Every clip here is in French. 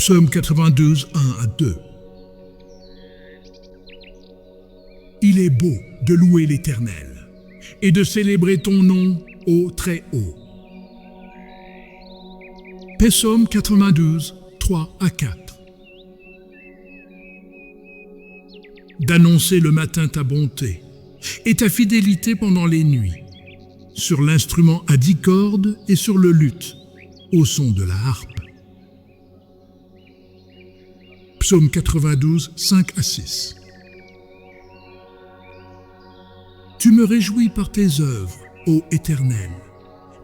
Psaume 92, 1 à 2. Il est beau de louer l'Éternel et de célébrer ton nom au Très-Haut. Psaume 92, 3 à 4. D'annoncer le matin ta bonté et ta fidélité pendant les nuits, sur l'instrument à 10 cordes et sur le luth, au son de la harpe. Psaume 92, 5 à 6. Tu me réjouis par tes œuvres, ô Éternel,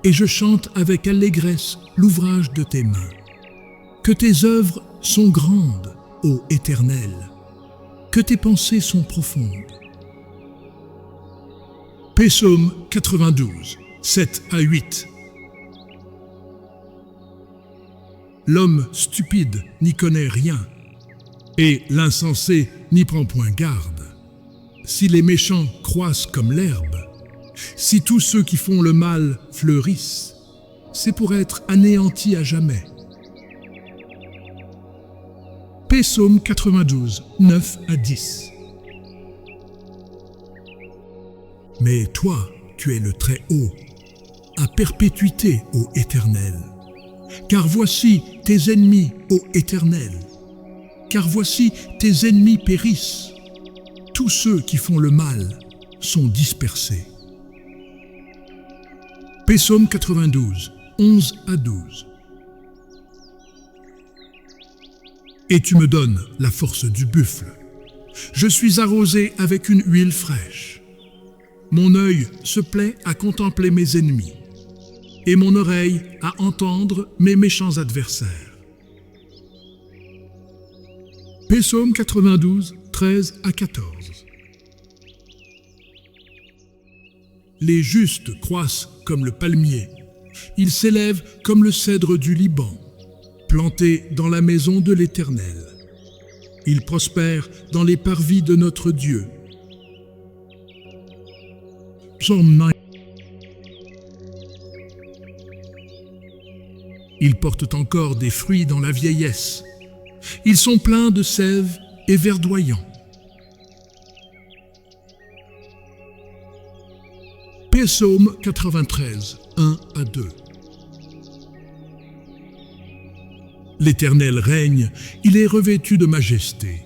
et je chante avec allégresse l'ouvrage de tes mains. Que tes œuvres sont grandes, ô Éternel, que tes pensées sont profondes. Psaume 92, 7 à 8. L'homme stupide n'y connaît rien, et l'insensé n'y prend point garde. Si les méchants croissent comme l'herbe, si tous ceux qui font le mal fleurissent, c'est pour être anéantis à jamais. Psaume 92, 9 à 10. Mais toi, tu es le Très-Haut, à perpétuité, ô Éternel. Car voici tes ennemis, ô Éternel. Car voici tes ennemis périssent. Tous ceux qui font le mal sont dispersés. Psaume 92, 11 à 12. Et tu me donnes la force du buffle. Je suis arrosé avec une huile fraîche. Mon œil se plaît à contempler mes ennemis, et mon oreille à entendre mes méchants adversaires. Psaume 92, 13 à 14. Les justes croissent comme le palmier, ils s'élèvent comme le cèdre du Liban, plantés dans la maison de l'Éternel. Ils prospèrent dans les parvis de notre Dieu. Psaume 9. Ils portent encore des fruits dans la vieillesse. Ils sont pleins de sève et verdoyants. Psaume 93, 1 à 2. L'Éternel règne, il est revêtu de majesté.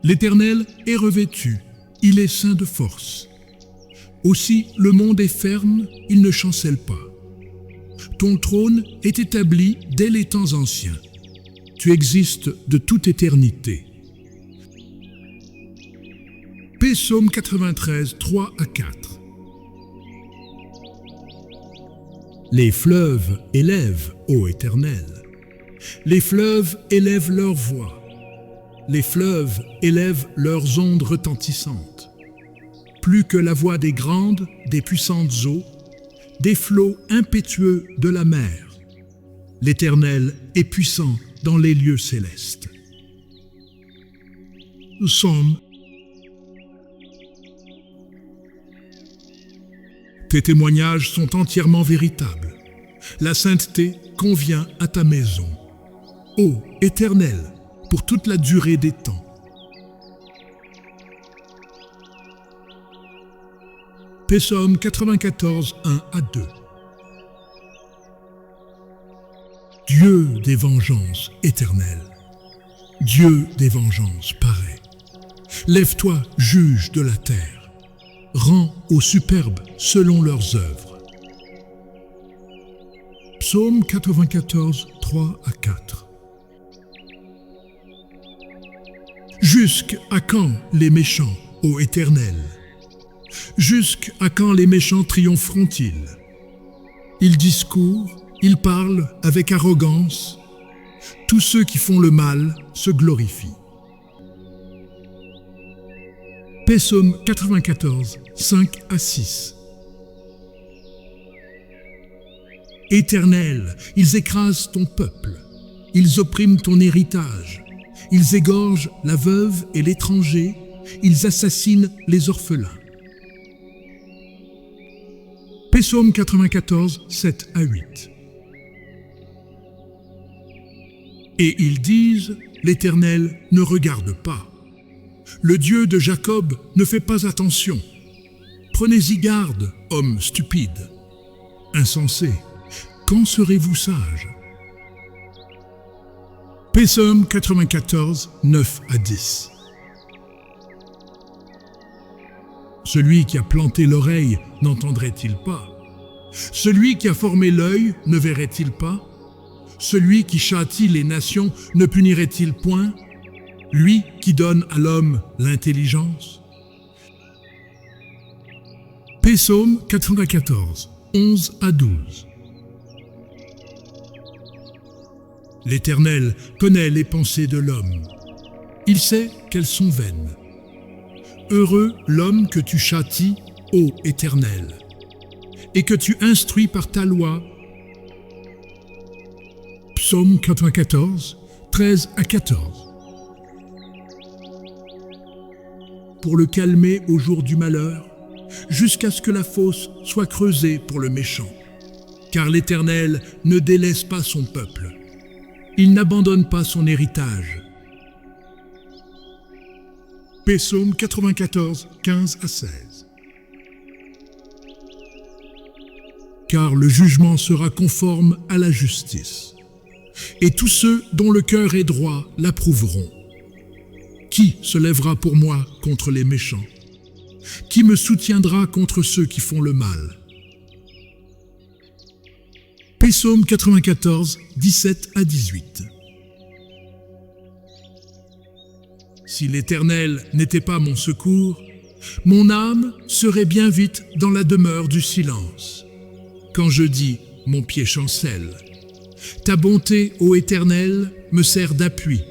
L'Éternel est revêtu, il est ceint de force. Aussi le monde est ferme, il ne chancelle pas. Ton trône est établi dès les temps anciens. Tu existes de toute éternité. Psaume 93, 3 à 4. Les fleuves élèvent, ô Éternel. Les fleuves élèvent leur voix. Les fleuves élèvent leurs ondes retentissantes. Plus que la voix des grandes, des puissantes eaux, des flots impétueux de la mer. L'Éternel est puissant dans les lieux célestes. Psaume. Tes témoignages sont entièrement véritables. La sainteté convient à ta maison. Ô Éternel, pour toute la durée des temps. Psaume 94, 1 à 2. Dieu des vengeances éternelles, Dieu des vengeances paraît. Lève-toi, juge de la terre, rends aux superbes selon leurs œuvres. Psaume 94, 3 à 4. Jusqu'à quand les méchants, ô Éternel? Jusqu'à quand les méchants triompheront-ils? Ils discourent, ils parlent avec arrogance. Tous ceux qui font le mal se glorifient. Psaume 94, 5 à 6. Éternel, ils écrasent ton peuple, ils oppriment ton héritage, ils égorgent la veuve et l'étranger, ils assassinent les orphelins. Psaume 94, 7 à 8. Et ils disent, l'Éternel ne regarde pas. Le Dieu de Jacob ne fait pas attention. Prenez-y garde, hommes stupides. Insensés, quand serez-vous sages? Psaume 94, 9 à 10. Celui qui a planté l'oreille n'entendrait-il pas? Celui qui a formé l'œil ne verrait-il pas? Celui qui châtie les nations ne punirait-il point? Lui qui donne à l'homme l'intelligence? Psaume 94, 11 à 12. L'Éternel connaît les pensées de l'homme. Il sait qu'elles sont vaines. Heureux l'homme que tu châties, ô Éternel, et que tu instruis par ta loi. Psaume 94, 13 à 14. Pour le calmer au jour du malheur, jusqu'à ce que la fosse soit creusée pour le méchant. Car l'Éternel ne délaisse pas son peuple. Il n'abandonne pas son héritage. Psaume 94, 15 à 16. Car le jugement sera conforme à la justice, et tous ceux dont le cœur est droit l'approuveront. Qui se lèvera pour moi contre les méchants? Qui me soutiendra contre ceux qui font le mal? Psaume 94, 17 à 18. Si l'Éternel n'était pas mon secours, mon âme serait bien vite dans la demeure du silence. Quand je dis « mon pied chancelle », ta bonté, ô Éternel, me sert d'appui.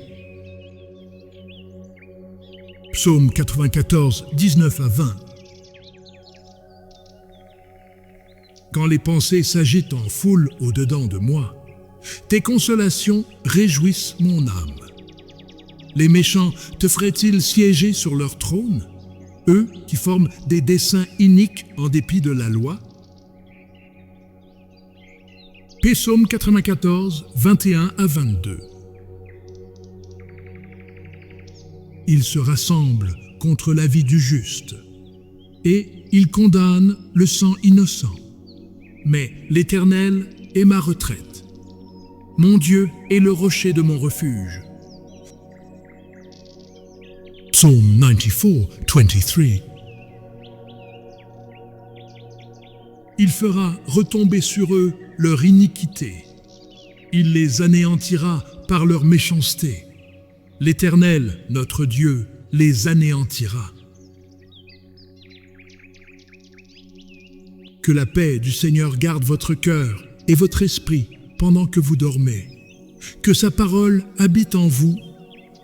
Psaume 94, 19 à 20. Quand les pensées s'agitent en foule au-dedans de moi, tes consolations réjouissent mon âme. Les méchants te feraient-ils siéger sur leur trône, eux qui forment des desseins iniques en dépit de la loi? Psaume 94, 21 à 22. Ils se rassemblent contre la vie du juste, et ils condamnent le sang innocent. Mais l'Éternel est ma retraite. Mon Dieu est le rocher de mon refuge. Psalm 94, 23. Il fera retomber sur eux leur iniquité. Il les anéantira par leur méchanceté. L'Éternel, notre Dieu, les anéantira. Que la paix du Seigneur garde votre cœur et votre esprit pendant que vous dormez. Que sa parole habite en vous,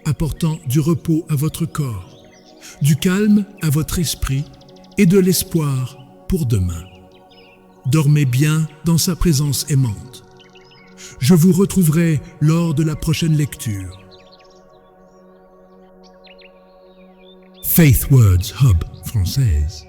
apportant du repos à votre corps, du calme à votre esprit et de l'espoir pour demain. Dormez bien dans sa présence aimante. Je vous retrouverai lors de la prochaine lecture. Faith Words Hub française.